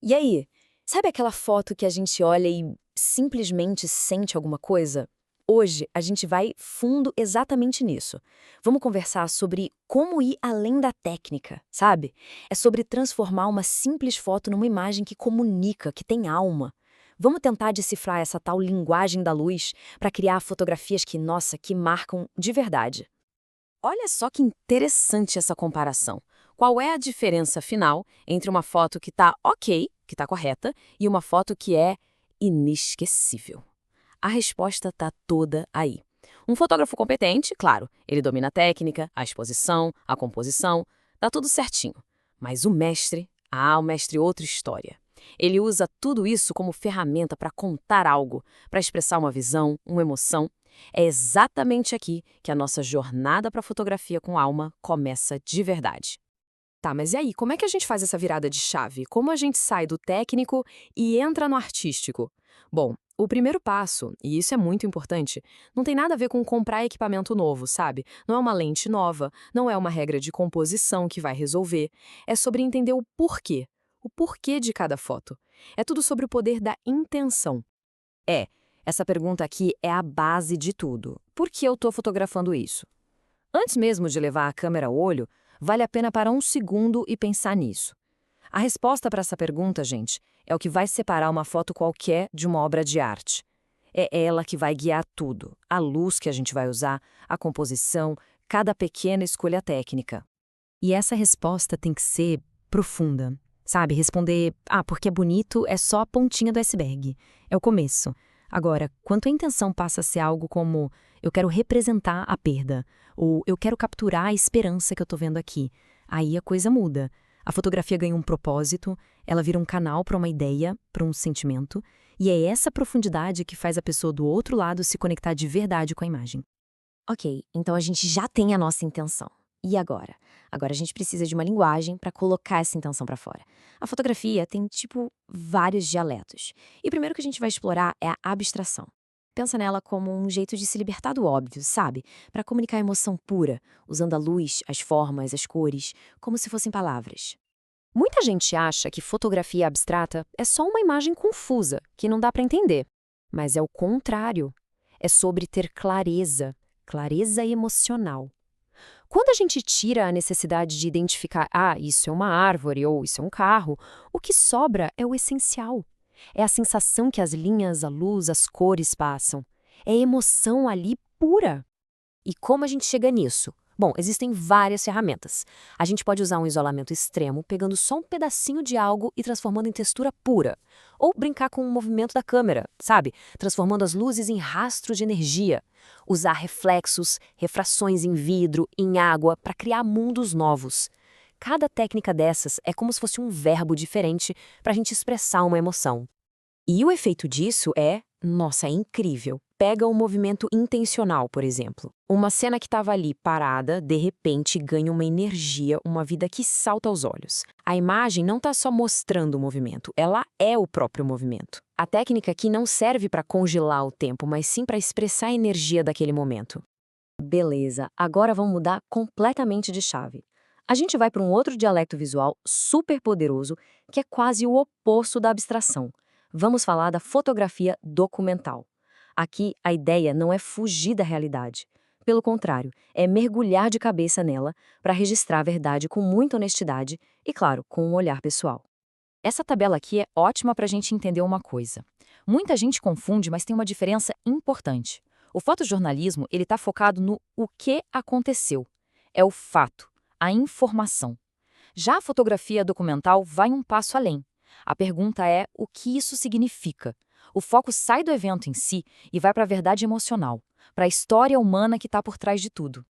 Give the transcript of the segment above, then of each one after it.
E aí, sabe aquela foto que a gente olha e simplesmente sente alguma coisa? Hoje a gente vai fundo exatamente nisso. Vamos conversar sobre como ir além da técnica, sabe? É sobre transformar uma simples foto numa imagem que comunica, que tem alma. Vamos tentar decifrar essa tal linguagem da luz para criar fotografias que, nossa, que marcam de verdade. Olha só que interessante essa comparação. Qual é a diferença final entre uma foto que está ok, que está correta, e uma foto que é inesquecível? A resposta está toda aí. Um fotógrafo competente, claro, ele domina a técnica, a exposição, a composição, dá tudo certinho. Mas o mestre é outra história. Ele usa tudo isso como ferramenta para contar algo, para expressar uma visão, uma emoção. É exatamente aqui que a nossa jornada para a fotografia com alma começa de verdade. Tá, mas e aí, como é que a gente faz essa virada de chave? Como a gente sai do técnico e entra no artístico? Bom, o primeiro passo, e isso é muito importante, não tem nada a ver com comprar equipamento novo, sabe? Não é uma lente nova, não é uma regra de composição que vai resolver. É sobre entender o porquê de cada foto. É tudo sobre o poder da intenção. Essa pergunta aqui é a base de tudo. Por que eu estou fotografando isso? Antes mesmo de levar a câmera ao olho, vale a pena parar um segundo e pensar nisso. A resposta para essa pergunta, gente, é o que vai separar uma foto qualquer de uma obra de arte. É ela que vai guiar tudo: a luz que a gente vai usar, a composição, cada pequena escolha técnica. E essa resposta tem que ser profunda, sabe? Responder, porque é bonito é só a pontinha do iceberg. É o começo. Agora, quando a intenção passa a ser algo como eu quero representar a perda, ou eu quero capturar a esperança que eu tô vendo aqui, aí a coisa muda. A fotografia ganha um propósito, ela vira um canal para uma ideia, para um sentimento, e é essa profundidade que faz a pessoa do outro lado se conectar de verdade com a imagem. Ok, então a gente já tem a nossa intenção. E agora? Agora a gente precisa de uma linguagem para colocar essa intenção para fora. A fotografia tem, tipo, vários dialetos. E o primeiro que a gente vai explorar é a abstração. Pensa nela como um jeito de se libertar do óbvio, sabe? Para comunicar a emoção pura, usando a luz, as formas, as cores, como se fossem palavras. Muita gente acha que fotografia abstrata é só uma imagem confusa, que não dá para entender. Mas é o contrário. É sobre ter clareza, clareza emocional. Quando a gente tira a necessidade de identificar, isso é uma árvore ou isso é um carro, o que sobra é o essencial. É a sensação que as linhas, a luz, as cores passam. É emoção ali pura. E como a gente chega nisso? Bom, existem várias ferramentas. A gente pode usar um isolamento extremo, pegando só um pedacinho de algo e transformando em textura pura. Ou brincar com o movimento da câmera, sabe? Transformando as luzes em rastro de energia. Usar reflexos, refrações em vidro, em água, para criar mundos novos. Cada técnica dessas é como se fosse um verbo diferente para a gente expressar uma emoção. E o efeito disso nossa, é incrível. Pega o movimento intencional, por exemplo. Uma cena que estava ali parada, de repente ganha uma energia, uma vida que salta aos olhos. A imagem não está só mostrando o movimento, ela é o próprio movimento. A técnica aqui não serve para congelar o tempo, mas sim para expressar a energia daquele momento. Beleza, agora vamos mudar completamente de chave. A gente vai para um outro dialecto visual super poderoso, que é quase o oposto da abstração. Vamos falar da fotografia documental. Aqui, a ideia não é fugir da realidade. Pelo contrário, é mergulhar de cabeça nela para registrar a verdade com muita honestidade e, claro, com um olhar pessoal. Essa tabela aqui é ótima para a gente entender uma coisa. Muita gente confunde, mas tem uma diferença importante. O fotojornalismo ele está focado no o que aconteceu. É o fato, a informação. Já a fotografia documental vai um passo além. A pergunta é o que isso significa. O foco sai do evento em si e vai para a verdade emocional, para a história humana que está por trás de tudo.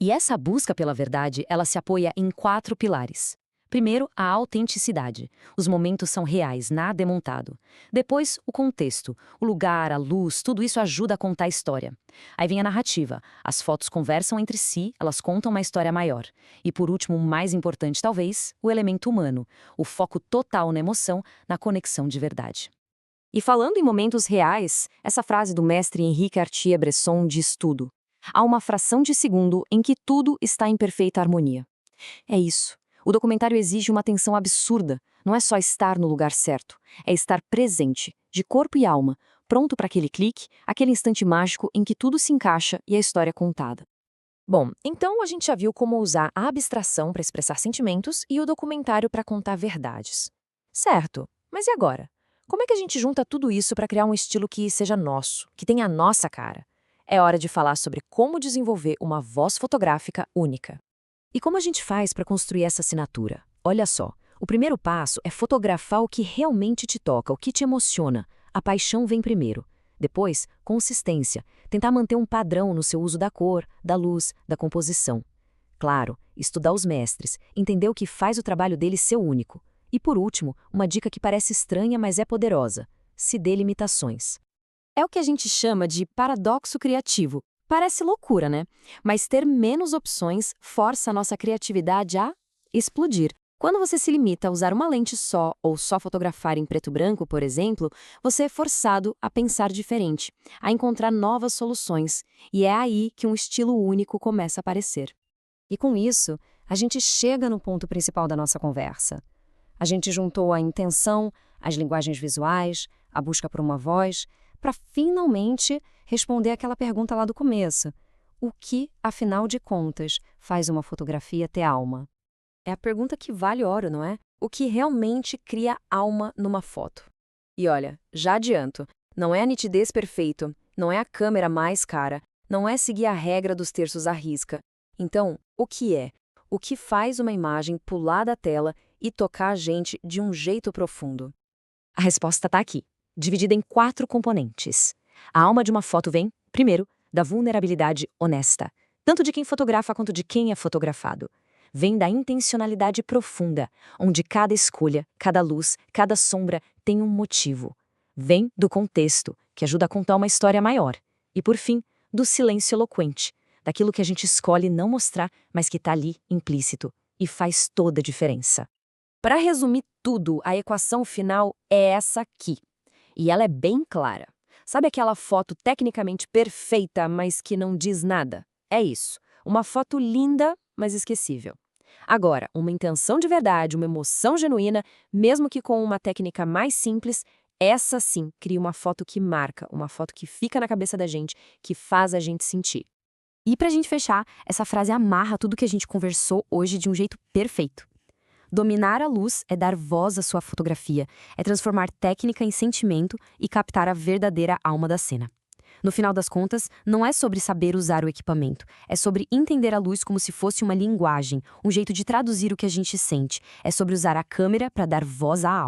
E essa busca pela verdade, ela se apoia em 4 pilares. Primeiro, a autenticidade. Os momentos são reais, nada é montado. Depois, o contexto. O lugar, a luz, tudo isso ajuda a contar a história. Aí vem a narrativa. As fotos conversam entre si, elas contam uma história maior. E por último, o mais importante talvez, o elemento humano. O foco total na emoção, na conexão de verdade. E falando em momentos reais, essa frase do mestre Henri Cartier-Bresson diz tudo. Há uma fração de segundo em que tudo está em perfeita harmonia. É isso. O documentário exige uma atenção absurda. Não é só estar no lugar certo, é estar presente, de corpo e alma, pronto para aquele clique, aquele instante mágico em que tudo se encaixa e a história é contada. Bom, então a gente já viu como usar a abstração para expressar sentimentos e o documentário para contar verdades. Certo, mas e agora? Como é que a gente junta tudo isso para criar um estilo que seja nosso, que tenha a nossa cara? É hora de falar sobre como desenvolver uma voz fotográfica única. E como a gente faz para construir essa assinatura? Olha só, o primeiro passo é fotografar o que realmente te toca, o que te emociona. A paixão vem primeiro. Depois, consistência. Tentar manter um padrão no seu uso da cor, da luz, da composição. Claro, estudar os mestres, entender o que faz o trabalho deles ser único. E por último, uma dica que parece estranha, mas é poderosa. Se dê limitações. É o que a gente chama de paradoxo criativo. Parece loucura, né? Mas ter menos opções força a nossa criatividade a explodir. Quando você se limita a usar uma lente só ou só fotografar em preto e branco, por exemplo, você é forçado a pensar diferente, a encontrar novas soluções, e é aí que um estilo único começa a aparecer. E com isso, a gente chega no ponto principal da nossa conversa. A gente juntou a intenção, as linguagens visuais, a busca por uma voz, para finalmente responder aquela pergunta lá do começo. O que, afinal de contas, faz uma fotografia ter alma? É a pergunta que vale ouro, não é? O que realmente cria alma numa foto? E olha, já adianto, não é a nitidez perfeita, não é a câmera mais cara, não é seguir a regra dos terços à risca. Então, o que é? O que faz uma imagem pular da tela e tocar a gente de um jeito profundo? A resposta está aqui, dividida em 4 componentes. A alma de uma foto vem, primeiro, da vulnerabilidade honesta, tanto de quem fotografa quanto de quem é fotografado. Vem da intencionalidade profunda, onde cada escolha, cada luz, cada sombra tem um motivo. Vem do contexto, que ajuda a contar uma história maior. E, por fim, do silêncio eloquente, daquilo que a gente escolhe não mostrar, mas que está ali implícito e faz toda a diferença. Para resumir tudo, a equação final é essa aqui. E ela é bem clara. Sabe aquela foto tecnicamente perfeita, mas que não diz nada? É isso. Uma foto linda, mas esquecível. Agora, uma intenção de verdade, uma emoção genuína, mesmo que com uma técnica mais simples, essa sim cria uma foto que marca, uma foto que fica na cabeça da gente, que faz a gente sentir. E pra gente fechar, essa frase amarra tudo que a gente conversou hoje de um jeito perfeito. Dominar a luz é dar voz à sua fotografia, é transformar técnica em sentimento e captar a verdadeira alma da cena. No final das contas, não é sobre saber usar o equipamento, é sobre entender a luz como se fosse uma linguagem, um jeito de traduzir o que a gente sente, é sobre usar a câmera para dar voz à alma.